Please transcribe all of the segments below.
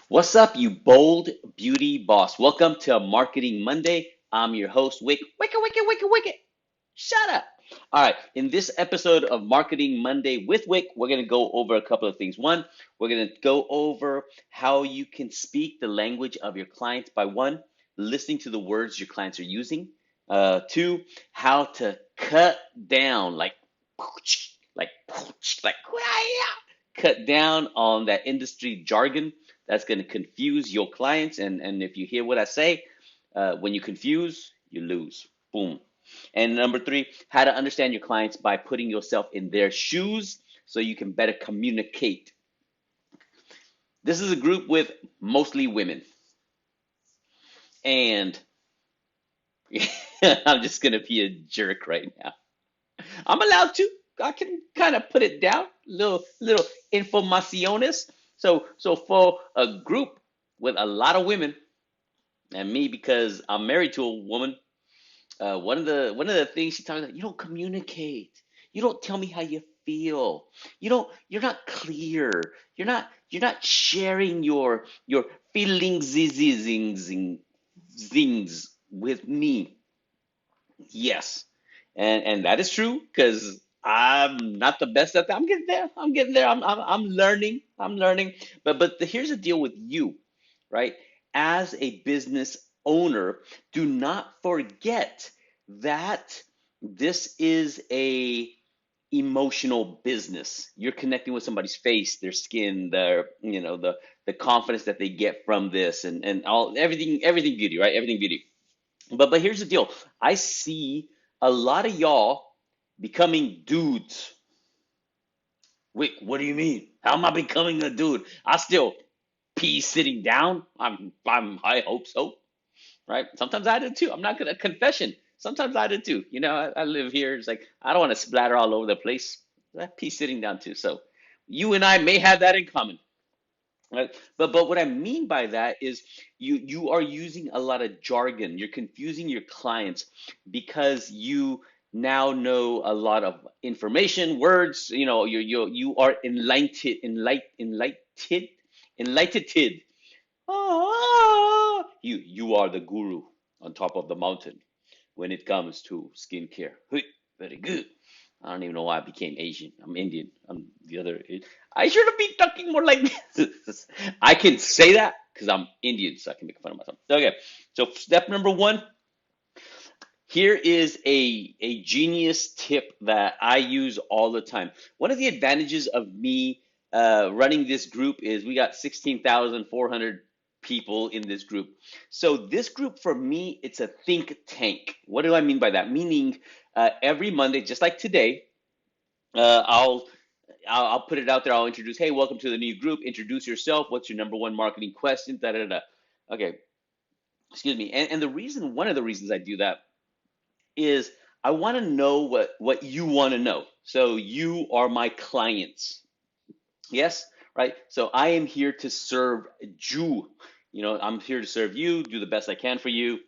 What's up, you bold beauty boss? Welcome to Marketing Monday. I'm your host, Wick. Wicked, wicked, wicked, wicked. Shut up. All right. In this episode of Marketing Monday with Wick, we're going to go over a couple of things. One, we're going to go over how you can speak the language of your clients by one, listening to the words your clients are using. Two, how to cut down, like, like, cut down on that industry jargon that's going to confuse your clients. And if you hear what I say, when you confuse, you lose. Boom. And number three, how to understand your clients by putting yourself in their shoes so you can better communicate. This is a group with mostly women. And I'm just going to be a jerk right now. I'm allowed to. I can kind of put it down, little informaciones. So for a group with a lot of women, and me because I'm married to a woman, one of the things she talks about, you don't communicate. You don't tell me how you feel. You're not clear. You're not sharing your feelings zings with me. Yes. And that is true because I'm not the best at that. I'm getting there. I'm getting there. I'm learning. I'm learning. Here's the deal with you, right? As a business owner, do not forget that this is a emotional business. You're connecting with somebody's face, their skin, their, the confidence that they get from this and all everything beauty, right? Everything beauty. But here's the deal. I see a lot of y'all becoming dudes. Wait, what do you mean? How am I becoming a dude? I still pee sitting down. I hope so, right? Sometimes I do too. I'm not gonna confession. Sometimes I do too. I live here. It's like I don't want to splatter all over the place. I pee sitting down too. So you and I may have that in common. Right? But what I mean by that is you are using a lot of jargon. You're confusing your clients because you now know a lot of information, words. You are enlightened. You are the guru on top of the mountain when it comes to skincare. Hey, very good. I don't even know why I became Asian. I'm Indian. I'm the other. I should have been talking more like this. I can say that because I'm Indian, so I can make fun of myself. Okay, so step number one. Here is a genius tip that I use all the time. One of the advantages of me running this group is we got 16,400 people in this group. So this group for me, it's a think tank. What do I mean by that? Meaning every Monday, just like today, uh, I'll I'll put it out there. I'll introduce, hey, welcome to the new group. Introduce yourself. What's your number one marketing question? Da da da. Okay, excuse me. And one of the reasons I do that is I want to know what you want to know. So you are my clients. Yes, right? So I am here to serve you. I'm here to serve you, do the best I can for you,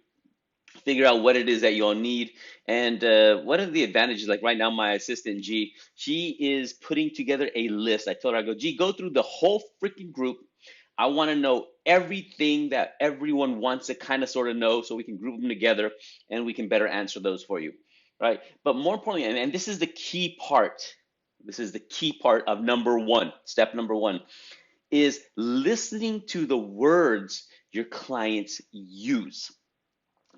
figure out what it is that you all need. And what are the advantages? Like right now, my assistant G, she is putting together a list. I told her, I go, G, go through the whole freaking group. I want to know everything that everyone wants to kind of sort of know so we can group them together and we can better answer those for you. Right. But more importantly, and this is the key part. This is the key part of number one, step number one, is listening to the words your clients use.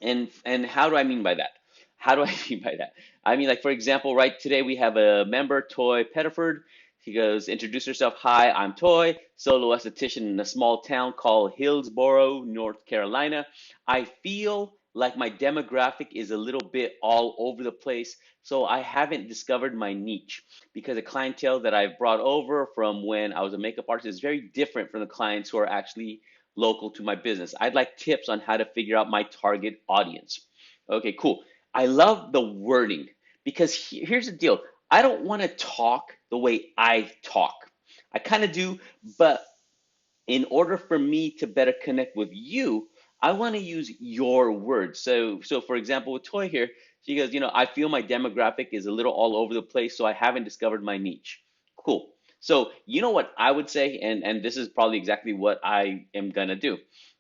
And how do I mean by that? How do I mean by that? I mean, like, for example, right today we have a member, Toy Pettiford. He goes, introduce yourself. Hi, I'm Toy, solo esthetician in a small town called Hillsboro, North Carolina. I feel like my demographic is a little bit all over the place, so I haven't discovered my niche because the clientele that I've brought over from when I was a makeup artist is very different from the clients who are actually local to my business. I'd like tips on how to figure out my target audience. Okay, cool. I love the wording because here's the deal. I don't want to talk the way I talk. I kind of do, but in order for me to better connect with you, I want to use your words. So for example, with Toy here, she goes, I feel my demographic is a little all over the place, so I haven't discovered my niche. Cool. So you know what I would say, and this is probably exactly what I am gonna do,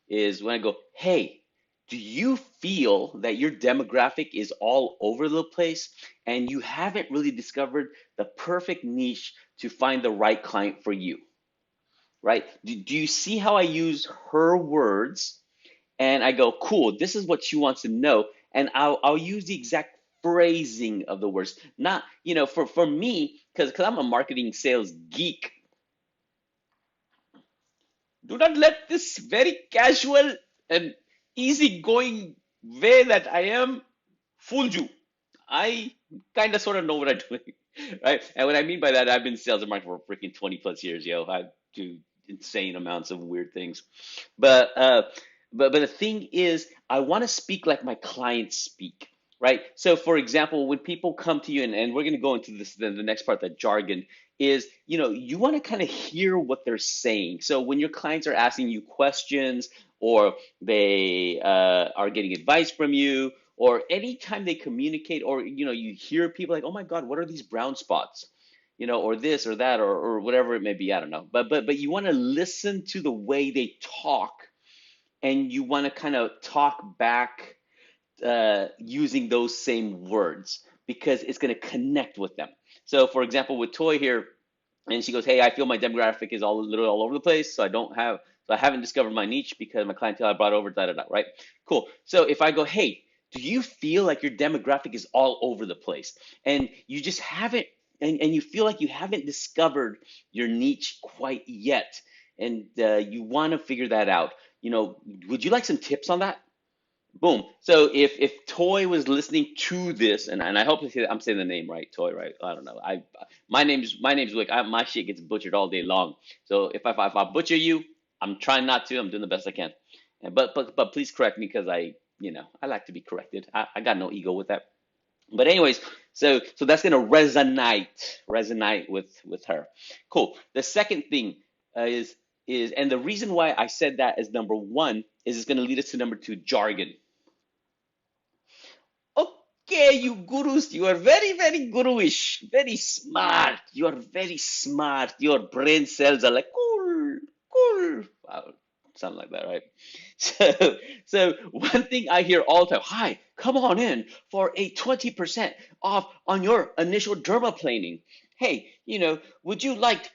is when I go, hey, do you feel that your demographic is all over the place and you haven't really discovered the perfect niche to find the right client for you, right? Do you see how I use her words and I go, cool, this is what she wants to know, and I'll use the exact phrasing of the words, not for me, because I'm a marketing sales geek. Do not let this very casual and easygoing way that I am fool you. I kind of sort of know what I'm doing, right? And what I mean by that, I've been in sales and marketing for freaking 20 plus years, yo. I do insane amounts of weird things. But but the thing is, I want to speak like my clients speak, right? So for example, when people come to you, and we're going to go into this the next part, that jargon is, you want to kind of hear what they're saying. So when your clients are asking you questions, or they are getting advice from you, or anytime they communicate, or you hear people like, oh my God, what are these brown spots, or this or that, or whatever it may be, I don't know, but you want to listen to the way they talk, and you want to kind of talk back using those same words, because it's going to connect with them. So for example, with Toy here, and she goes, hey, I feel my demographic is all a little all over the place, so I haven't discovered my niche because my clientele I brought over, da da da, right? Cool. So if I go, hey, do you feel like your demographic is all over the place, and you just haven't, and you feel like you haven't discovered your niche quite yet, and you want to figure that out, would you like some tips on that? Boom. So if Toy was listening to this, and I hope I'm saying the name right, Toy, right? I don't know. My name's like, my shit gets butchered all day long. So if I butcher you, I'm trying not to. I'm doing the best I can. But please correct me, because I like to be corrected. I got no ego with that. But anyways, so that's gonna resonate with her. Cool. The second thing is, and the reason why I said that as number one is it's gonna lead us to number two, jargon. Okay, you gurus, you are very, very guruish, very smart. You are very smart. Your brain cells are like cool, cool. Wow, something like that, right? So one thing I hear all the time, hi, come on in for a 20% off on your initial dermaplaning. Hey, would you like,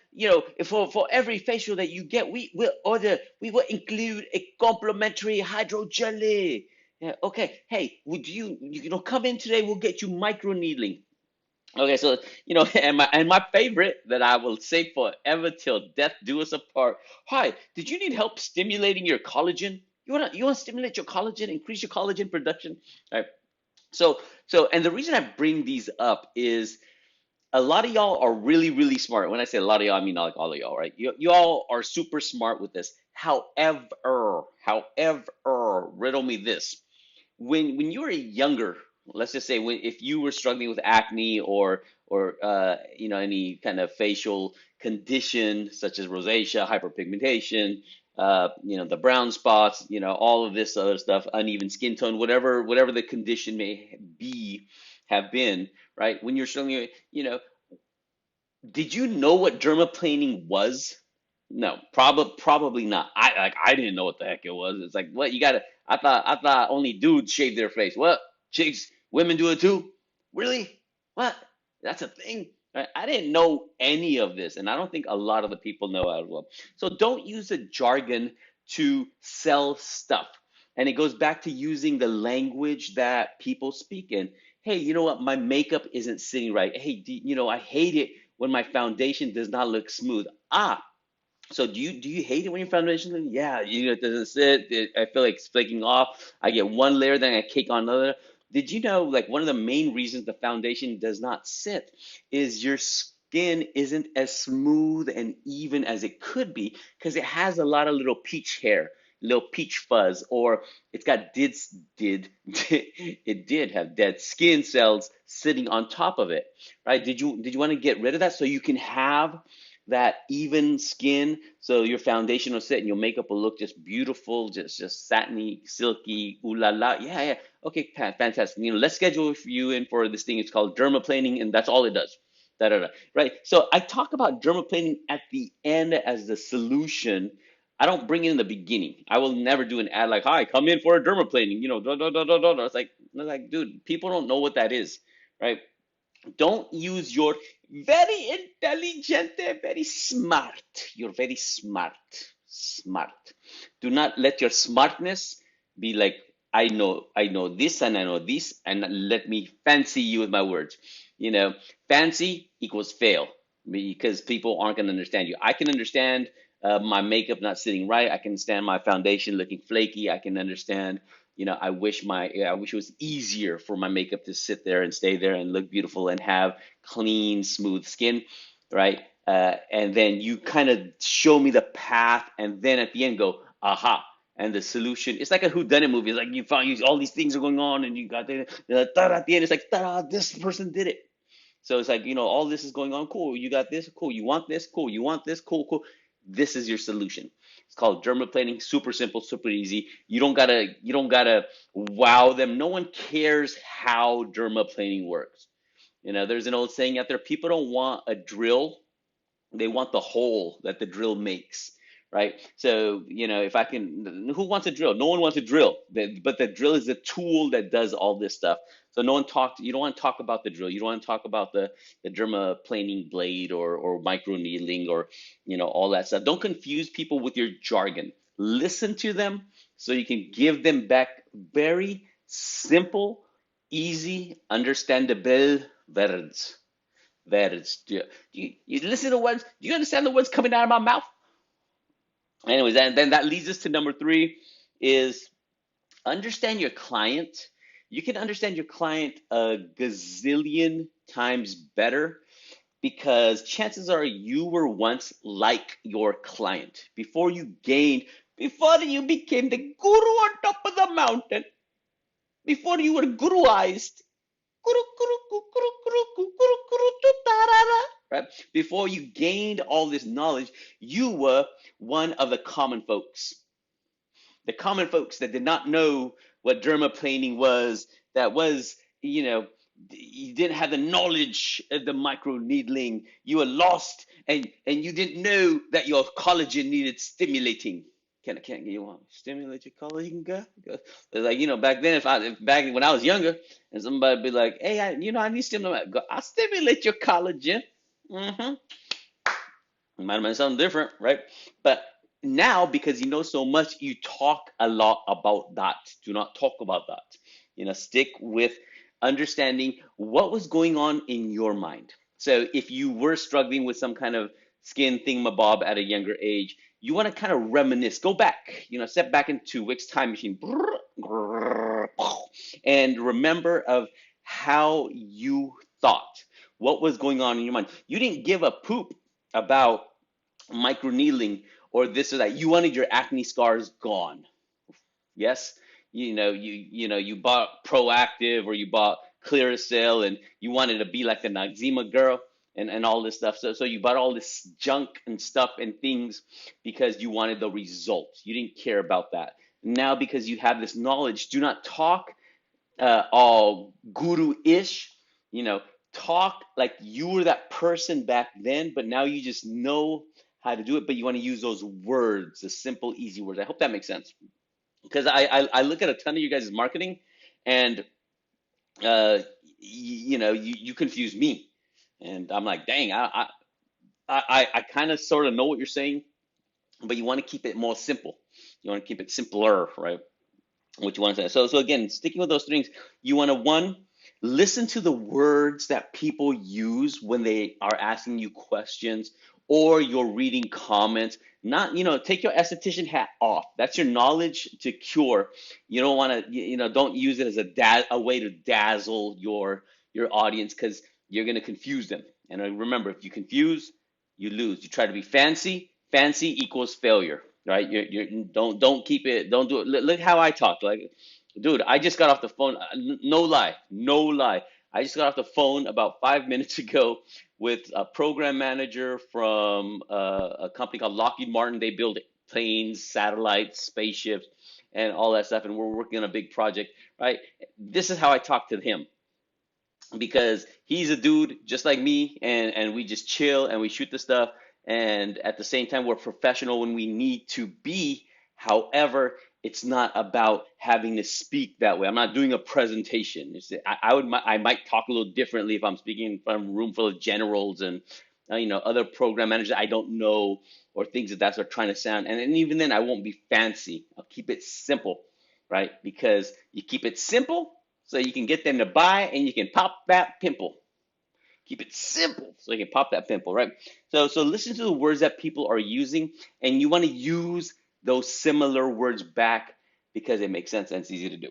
for every facial that you get, we will include a complimentary hydro jelly. Yeah, okay. Hey, would you come in today? We'll get you micro needling. Okay, so and my favorite that I will say forever till death do us apart. Hi, did you need help stimulating your collagen? You wanna stimulate your collagen, increase your collagen production? All right. So and the reason I bring these up is a lot of y'all are really, really smart. When I say a lot of y'all, I mean not like all of y'all, right? You all are super smart with this. However, riddle me this. When you were younger, let's just say if you were struggling with acne, or any kind of facial condition such as rosacea, hyperpigmentation, the brown spots, all of this other stuff, uneven skin tone, whatever the condition may have been, right? When you're struggling, did you know what dermaplaning was? No, probably not. I didn't know what the heck it was. It's like, what, you gotta. I thought only dudes shave their face. What, chicks, women do it too? Really? What? That's a thing? Right? I didn't know any of this, and I don't think a lot of the people know as well. So don't use the jargon to sell stuff. And it goes back to using the language that people speak in. Hey, you know what? My makeup isn't sitting right. Hey, I hate it when my foundation does not look smooth. So do you hate it when your foundation? Yeah, it doesn't sit. I feel like it's flaking off. I get one layer, then I cake on another. Did you know, like, one of the main reasons the foundation does not sit is your skin isn't as smooth and even as it could be, because it has a lot of little peach hair, little peach fuzz, or it's got it did have dead skin cells sitting on top of it, right? Did you want to get rid of that so you can have that even skin, so your foundation will sit and your makeup will look just beautiful, just satiny, silky, ooh la la. Yeah, yeah. Okay, fantastic. Let's schedule you in for this thing. It's called dermaplaning, and that's all it does. Da, da, da. Right. So I talk about dermaplaning at the end as the solution. I don't bring it in the beginning. I will never do an ad like, "Hi, come in for a dermaplaning." Da, da, da, da, da, da. It's like, dude, people don't know what that is, right? Don't use your very intelligent, very smart. You're very smart. Smart. Do not let your smartness be like, I know this and I know this, and let me fancy you with my words. Fancy equals fail because people aren't going to understand you. I can understand my makeup not sitting right. I can understand my foundation looking flaky. I can understand I wish it was easier for my makeup to sit there and stay there and look beautiful and have clean, smooth skin, right? And then you kind of show me the path, and then at the end go, aha. And the solution, it's like a whodunit movie. It's like you found all these things are going on, and you got the ta at the end. It's like, ta, this person did it. So it's like, all this is going on. Cool. You got this. Cool. You want this. Cool. You want this. Cool. Cool. This is your solution. It's called dermaplaning. Super simple, super easy. You don't gotta wow them. No one cares how dermaplaning works. There's an old saying out there, people don't want a drill, they want the hole that the drill makes, right? So if I can, who wants a drill? No one wants a drill, but the drill is the tool that does all this stuff. So you don't want to talk about the drill, you don't want to talk about the dermaplaning blade or micro needling or all that stuff. Don't confuse people with your jargon. Listen to them so you can give them back very simple, easy, understandable words. Words. You listen to words? Do you understand the words coming out of my mouth? Anyways, and then that leads us to number three is understand your client. You can understand your client a gazillion times better because chances are you were once like your client before you became the guru on top of the mountain, before you were guruized. Right? Before you gained all this knowledge, you were one of the common folks. The common folks that did not know what dermaplaning was, that was, you didn't have the knowledge of the micro needling. You were lost and you didn't know that your collagen needed stimulating. Can you want stimulate your collagen, girl? Like back then, back when I was younger, and somebody be like, "Hey, I need stimulate." I stimulate your collagen. Mm-hmm. It might have been something different, right? But now, because you know so much, you talk a lot about that. Do not talk about that. Stick with understanding what was going on in your mind. So if you were struggling with some kind of skin thingamabob at a younger age, you want to kind of reminisce, go back, step back into Wick's time machine, and remember of how you thought, what was going on in your mind. You didn't give a poop about microneedling or this or that. You wanted your acne scars gone. Yes, you bought Proactive or you bought Clearasil and you wanted to be like the Noxzema girl and all this stuff. So you bought all this junk and stuff and things because you wanted the results. You didn't care about that. Now because you have this knowledge, do not talk all guru-ish. Talk like you were that person back then, but now you just know how to do it, but you want to use those words, the simple, easy words. I hope that makes sense. Because I look at a ton of you guys' marketing, and you confuse me, and I'm like, dang, I kind of sort of know what you're saying, but you want to keep it more simple. You want to keep it simpler, right? What you want to say. So again, sticking with those things, you want to listen to the words that people use when they are asking you questions or you're reading comments. Not, take your esthetician hat off. That's your knowledge to cure. You don't want to, don't use it as a way to dazzle your audience because you're going to confuse them. And remember, if you confuse, you lose. You try to be fancy. Fancy equals failure, right? Don't keep it. Don't do it. Look how I talk. Like, dude, I just got off the phone. No lie, no lie. I just got off the phone about 5 minutes ago with a program manager from a company called Lockheed Martin. They build planes, satellites, spaceships, and all that stuff. And we're working on a big project, right? This is how I talk to him. because he's a dude just like me, and we just chill and we shoot the stuff, and at the same time we're professional when we need to be. However, it's not about having to speak that way. I'm not doing a presentation. I might talk a little differently if I'm speaking in front of a room full of generals and other program managers I don't know, or things that's what are trying to sound, and even then I won't be fancy. I'll keep it simple, right? Because you keep it simple so you can get them to buy, and you can pop that pimple. Keep it simple so you can pop that pimple, right? So listen to the words that people are using, and you want to use those similar words back because it makes sense and it's easy to do.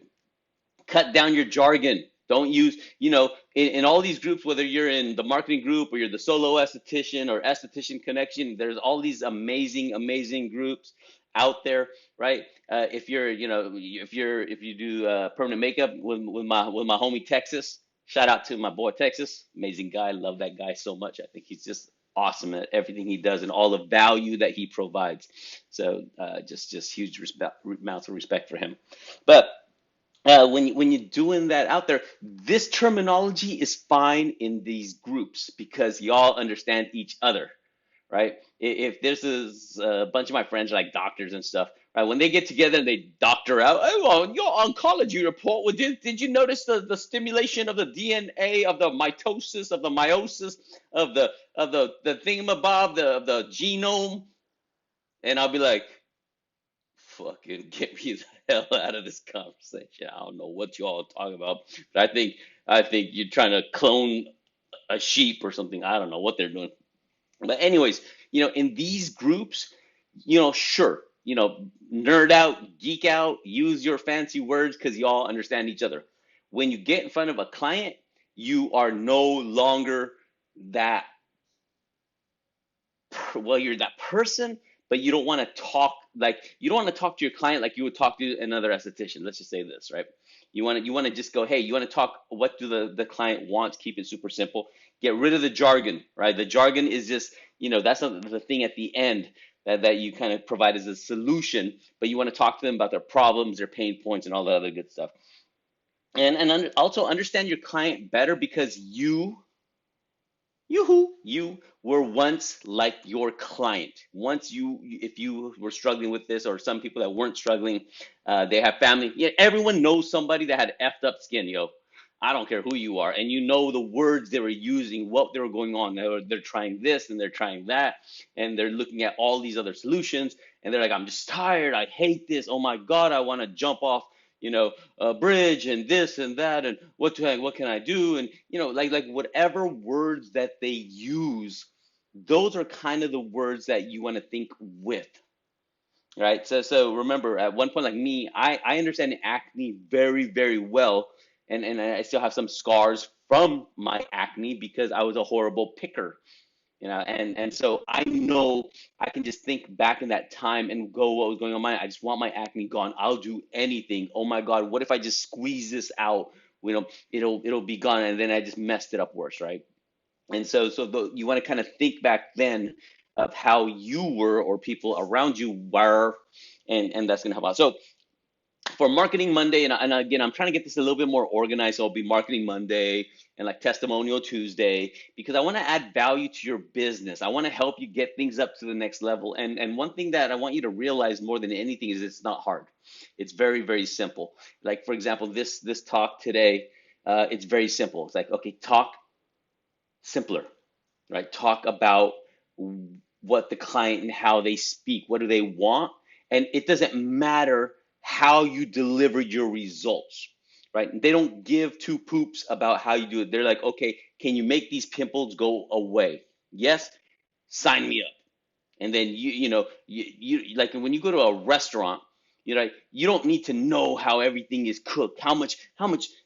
Cut down your jargon. Don't use, in all these groups, whether you're in the marketing group or you're the solo esthetician or esthetician connection, there's all these amazing, amazing groups out there, right? If you're, if you do permanent makeup with my homie Texas, shout out to my boy Texas, amazing guy, love that guy so much. I think he's just awesome at everything he does and all the value that he provides. So just huge respect, amounts of respect for him. But when you're doing that out there, this terminology is fine in these groups because y'all understand each other, right? If there's a bunch of my friends like doctors and stuff, right? When they get together and they doctor out, oh, well, your oncology report. Well, did you notice the stimulation of the DNA, of the mitosis, of the meiosis, of the thingamabob, the genome? And I'll be like, fucking get me the hell out of this conversation. I don't know what you all are talking about, but I think you're trying to clone a sheep or something. I don't know what they're doing. But anyways, in these groups, sure, nerd out, geek out, use your fancy words because y'all understand each other. When you get in front of a client, you are no longer that well, you're that person, but you don't want to talk like you don't want to talk to your client like you would talk to another esthetician. Let's just say this, right? You want to just go, hey, you want to talk, what do the client wants? Keep it super simple. Get rid of the jargon, right? The jargon is just, that's the thing at the end that you kind of provide as a solution, but you want to talk to them about their problems, their pain points, and all the other good stuff. And also understand your client better because you were once like your client. If you were struggling with this, or some people that weren't struggling, they have family. Yeah, everyone knows somebody that had effed up skin, yo. I don't care who you are, and you know the words they were using, what they were going on. They're trying this and they're trying that, and they're looking at all these other solutions, and they're like, I'm just tired. I hate this. Oh my God, I want to jump off, a bridge and this and that, and what can I do? And like whatever words that they use, those are kind of the words that you want to think with, right? So remember, at one point, like me, I understand acne very, very well, and I still have some scars from my acne because I was a horrible picker. And so I know I can just think back in that time and go what was going on in my mind. I just want my acne gone. I'll do anything. Oh my God, what if I just squeeze this out? It'll be gone, and then I just messed it up worse, right? And so you want to kind of think back then of how you were or people around you were, and that's gonna help out. So for Marketing Monday, and again, I'm trying to get this a little bit more organized. So it'll be Marketing Monday and like Testimonial Tuesday, because I want to add value to your business. I want to help you get things up to the next level. And one thing that I want you to realize more than anything is it's not hard. It's very, very simple. Like for example, this talk today, it's very simple. It's like, okay, talk simpler, right? Talk about what the client and how they speak. What do they want? And it doesn't matter how you deliver your results, right? They don't give two poops about how you do it. They're like, okay, can you make these pimples go away? Yes, sign me up. And then you like when you go to a restaurant, you don't need to know how everything is cooked. How much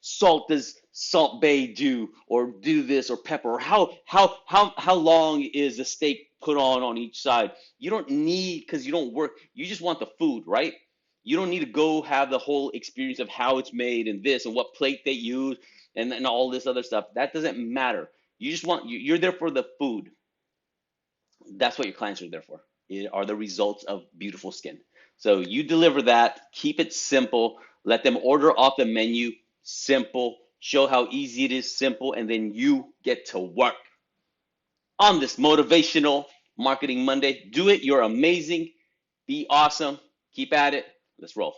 salt does Salt Bay do, or do this, or pepper, or how long is the steak put on each side? You don't need, because you don't work. You just want the food, right? You don't need to go have the whole experience of how it's made and this and what plate they use and all this other stuff. That doesn't matter. You just want you're there for the food. That's what your clients are there for, are the results of beautiful skin. So you deliver that, keep it simple, let them order off the menu, simple, show how easy it is, simple, and then you get to work on this motivational marketing Monday. Do it. You're amazing. Be awesome. Keep at it. Let's roll.